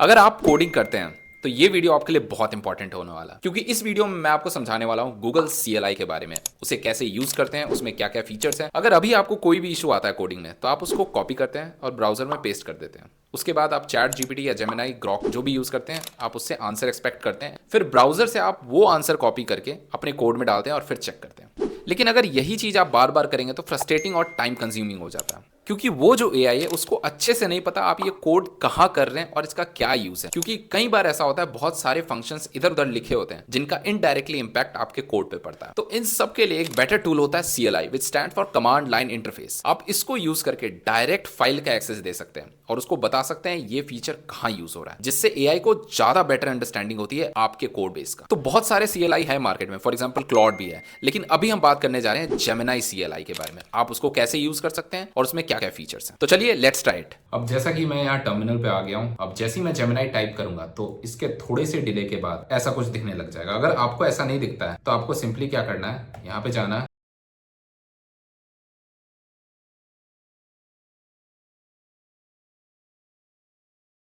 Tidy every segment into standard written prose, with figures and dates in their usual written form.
अगर आप कोडिंग करते हैं तो ये वीडियो आपके लिए बहुत इंपॉर्टेंट होने वाला है, क्योंकि इस वीडियो में मैं आपको समझाने वाला हूँ गूगल CLI के बारे में, उसे कैसे यूज करते हैं, उसमें क्या क्या फीचर्स हैं। अगर अभी आपको कोई भी इशू आता है कोडिंग में तो आप उसको कॉपी करते हैं और ब्राउजर में पेस्ट कर देते हैं। उसके बाद आप चैट जीपीटी या जेमिनाई ग्रॉक जो भी यूज करते हैं आप उससे आंसर एक्सपेक्ट करते हैं, फिर ब्राउजर से आप वो आंसर कॉपी करके अपने कोड में डालते हैं और फिर चेक करते हैं। लेकिन अगर यही चीज आप बार बार करेंगे तो फ्रस्ट्रेटिंग और टाइम कंज्यूमिंग हो जाता है, क्योंकि वो जो एआई है उसको अच्छे से नहीं पता आप ये कोड कहाँ कर रहे हैं और इसका क्या यूज है। क्योंकि कई बार ऐसा होता है बहुत सारे फंक्शंस इधर उधर लिखे होते हैं जिनका इनडायरेक्टली इंपैक्ट आपके कोड पे पड़ता है। तो इन सब के लिए एक बेटर टूल होता है CLI, which stand for command line interface. आप इसको यूज करके डायरेक्ट फाइल का एक्सेस दे सकते हैं और उसको बता सकते हैं ये फीचर कहाँ यूज हो रहा है, जिससे एआई को ज्यादा बेटर अंडरस्टैंडिंग होती है आपके कोड बेस का। तो बहुत सारे CLI है मार्केट में, फॉर एग्जाम्पल क्लॉड भी है, लेकिन अभी हम बात करने जा रहे हैं जेमिनाई CLI के बारे में। आप उसको कैसे यूज कर सकते हैं और उसमें क्या क्या फीचर्स हैं। तो चलिए लेट्स ट्राई इट। अब जैसा कि मैं यहाँ टर्मिनल पे आ गया हूँ, अब जैसे ही मैं जेमिनाई टाइप करूंगा तो इसके थोड़े से डिले के बाद ऐसा कुछ दिखने लग जाएगा। अगर आपको ऐसा नहीं दिखता है तो आपको सिंपली क्या करना है, यहाँ पे जाना है,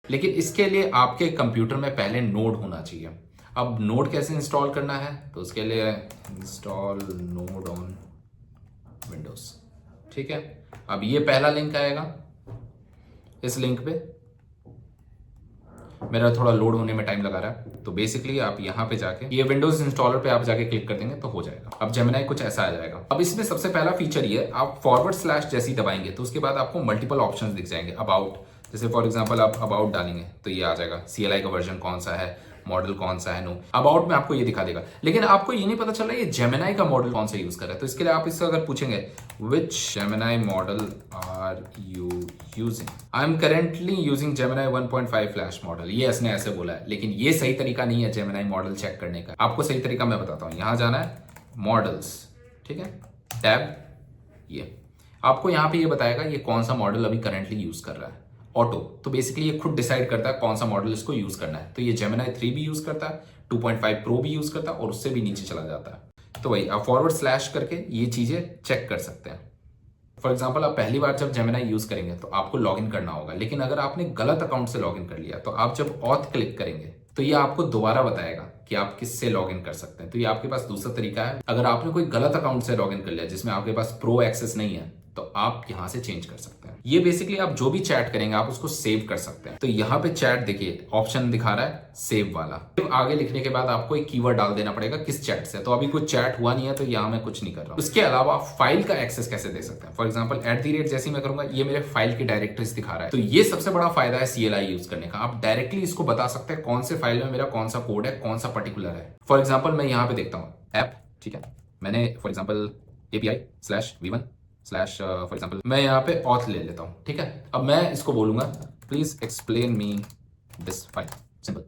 लेकिन इसके लिए आपके कंप्यूटर में पहले नोड होना चाहिए। अब नोड कैसे इंस्टॉल करना है, तो उसके लिए इंस्टॉल नोड ऑन विंडोज। ठीक है, अब ये पहला लिंक आएगा, इस लिंक पे मेरा थोड़ा लोड होने में टाइम लगा रहा है, तो बेसिकली आप यहाँ पे जाके ये विंडोज इंस्टॉलर पे आप जाके क्लिक कर देंगे तो हो जाएगा। अब जेमिनाई कुछ ऐसा आ जाएगा। अब इसमें सबसे पहला फीचर ये, आप फॉरवर्ड स्लैश जैसे दबाएंगे तो उसके बाद आपको मल्टीपल ऑप्शंस दिख जाएंगे। अबाउट, जैसे फॉर एग्जांपल आप अबाउट डालेंगे तो ये आ जाएगा, CLI का वर्जन कौन सा है, मॉडल कौन सा है। नो, अबाउट में आपको ये दिखा देगा, लेकिन आपको ये नहीं पता चल रहा है ये जेमिनाई का मॉडल कौन सा यूज कर रहा है। तो इसके लिए आप इससे अगर पूछेंगे which Gemini model are you using, I am currently using Gemini 1.5 flash model, ये इसने ऐसे बोला है, लेकिन ये सही तरीका नहीं है जेमिनाई मॉडल चेक करने का। आपको सही तरीका मैं बताता हूँ, यहाँ जाना है मॉडल्स, ठीक है, टैब, ये आपको यहाँ पे ये बताएगा ये कौन सा मॉडल अभी करेंटली यूज कर रहा है। ऑटो, तो बेसिकली ये खुद डिसाइड करता है कौन सा मॉडल इसको यूज करना है। तो ये जेमिनाई 3 भी यूज करता है, 2.5 प्रो भी यूज करता है और उससे भी नीचे चला जाता है। तो वही आप फॉरवर्ड स्लैश करके ये चीजें चेक कर सकते हैं। फॉर एग्जाम्पल आप पहली बार जब जेमिनाई यूज करेंगे तो आपको लॉगिन करना होगा, लेकिन अगर आपने गलत अकाउंट से लॉगिन कर लिया तो आप जब ऑथ क्लिक करेंगे तो ये आपको दोबारा बताएगा कि आप किससे लॉगिन कर सकते हैं। तो ये आपके पास दूसरा तरीका है। अगर आपने कोई गलत अकाउंट से लॉगिन कर लिया जिसमें आपके पास प्रो एक्सेस नहीं है तो आप यहां से चेंज कर सकते हैं। ये बेसिकली आप जो भी चैट करेंगे आप उसको सेव कर सकते हैं। तो यहाँ पे चैट देखिए ऑप्शन दिखा रहा है सेव वाला, तो आगे लिखने के बाद आपको एक कीवर्ड डाल देना पड़ेगा किस चैट से। तो अभी कोई चैट हुआ नहीं है तो यहाँ मैं कुछ नहीं कर रहा हूँ। उसके अलावा आप फाइल का एक्सेस कैसे दे सकते हैं, फॉर एग्जाम्पल @ जैसे मैं करूंगा ये मेरे फाइल की डायरेक्टरीज दिखा रहा है। तो ये सबसे बड़ा फायदा है CLI यूज करने का, आप डायरेक्टली इसको बता सकते हैं कौन से फाइल में मेरा कौन सा कोड है, कौन सा पर्टिकुलर है। फॉर एग्जाम्पल मैं यहाँ पे देखता हूँ ऐप, ठीक है, मैंने for example API/v1 slash for example मैं यहाँ पे ऑथ ले लेता हूँ, ठीक है। अब मैं इसको बोलूंगा please explain me this file, simple.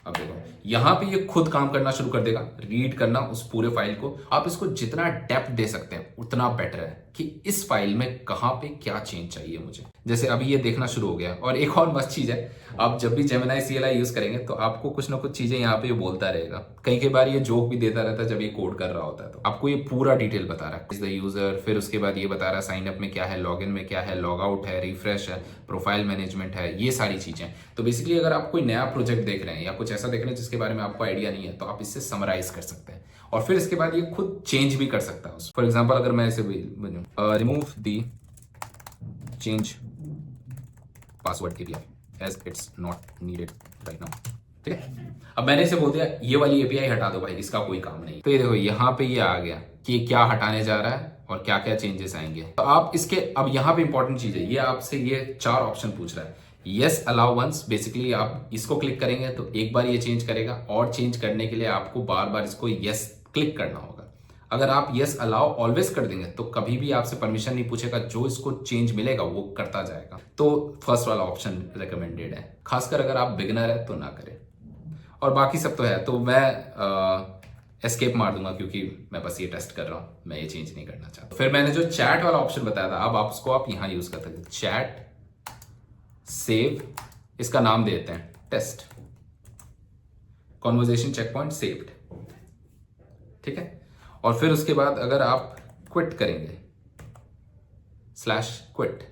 अब देखो यहाँ पे ये खुद काम करना शुरू कर देगा, रीड करना उस पूरे फाइल को। आप इसको जितना डेप्थ दे सकते हैं उतना बेटर है कि इस फाइल में कहाँ पे क्या चेंज चाहिए मुझे। जैसे अभी ये देखना शुरू हो गया। और एक और मस्त चीज है, आप जब भी जेमिनाई CLI यूज करेंगे तो आपको कुछ ना कुछ चीजें यहाँ पे बोलता रहेगा। कई बार ये जोक भी देता रहता है जब ये कोड कर रहा होता है। तो आपको ये पूरा डिटेल बता रहा है इज द यूजर, फिर उसके बाद ये बता रहा है साइन अप में क्या है, लॉगिन में क्या है, लॉग आउट है, रिफ्रेश है, प्रोफाइल मैनेजमेंट है, ये सारी चीजें। तो बेसिकली अगर आप कोई नया प्रोजेक्ट देख रहे हैं या कुछ ऐसा देख रहे हैं जिसके बारे में आपको आइडिया नहीं है तो आप इससे समराइज कर सकते हैं और फिर इसके बाद ये खुद चेंज भी कर सकता है। फॉर एग्जाम्पल अगर मैं इसे remove the change password API as it's not needed right now, ठीक है। अब मैंने इसे बोल दिया ये वाली API हटा दो भाई, इसका कोई काम नहीं। तो ये देखो यहाँ पे ये आ गया कि ये क्या हटाने जा रहा है और क्या क्या चेंजेस आएंगे। तो आप इसके अब यहाँ पे इंपॉर्टेंट चीज है, ये आपसे ये 4 ऑप्शन पूछ रहा है। यस अलाउ वंस, बेसिकली आप इसको क्लिक करेंगे तो एक बार ये चेंज करेगा और चेंज करने के लिए आपको बार बार इसको यस क्लिक करना होगा। अगर आप यस अलाउ ऑलवेज कर देंगे तो कभी भी आपसे परमिशन नहीं पूछेगा, जो इसको चेंज मिलेगा वो करता जाएगा। तो फर्स्ट वाला ऑप्शन रिकमेंडेड है, खासकर अगर आप बिगिनर है तो ना करें। और बाकी सब तो है, तो मैं एस्केप मार दूंगा क्योंकि मैं बस ये टेस्ट कर रहा हूं, मैं ये चेंज नहीं करना चाहता। फिर मैंने जो चैट वाला ऑप्शन बताया था, अब आप उसको आप यहां यूज कर सकते, चैट सेव, इसका नाम देते हैं test, conversation checkpoint saved, ठीक है। और फिर उसके बाद अगर आप क्विट करेंगे /quit,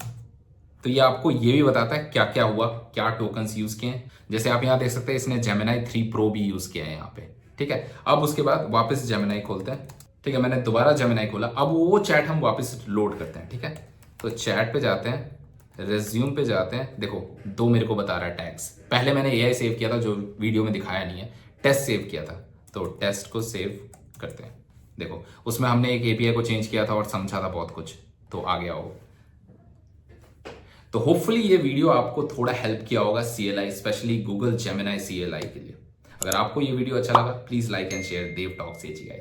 तो ये आपको ये भी बताता है क्या क्या हुआ, क्या टोकन्स यूज किए हैं। जैसे आप यहाँ देख सकते हैं इसने जेमिनाई 3 प्रो भी यूज किया है यहाँ पे, ठीक है। अब उसके बाद वापस जेमिनाई खोलते हैं, ठीक है। मैंने दोबारा जेमिनाई खोला, अब वो चैट हम वापस लोड करते हैं, ठीक है। तो चैट पे जाते हैं, रेज्यूम पे जाते हैं, देखो 2 मेरे को बता रहा है टैग्स। पहले मैंने एआई सेव किया था जो वीडियो में दिखाया नहीं है, टेस्ट सेव किया था, तो टेस्ट को सेव करते हैं। देखो उसमें हमने एक एपीआई को चेंज किया था और समझा था बहुत कुछ, तो आ गया हो। तो होपफुली ये वीडियो आपको थोड़ा हेल्प किया होगा CLI, specially Google Gemini CLI के लिए। अगर आपको ये वीडियो अच्छा लगा please like and share Dev Talks AGI।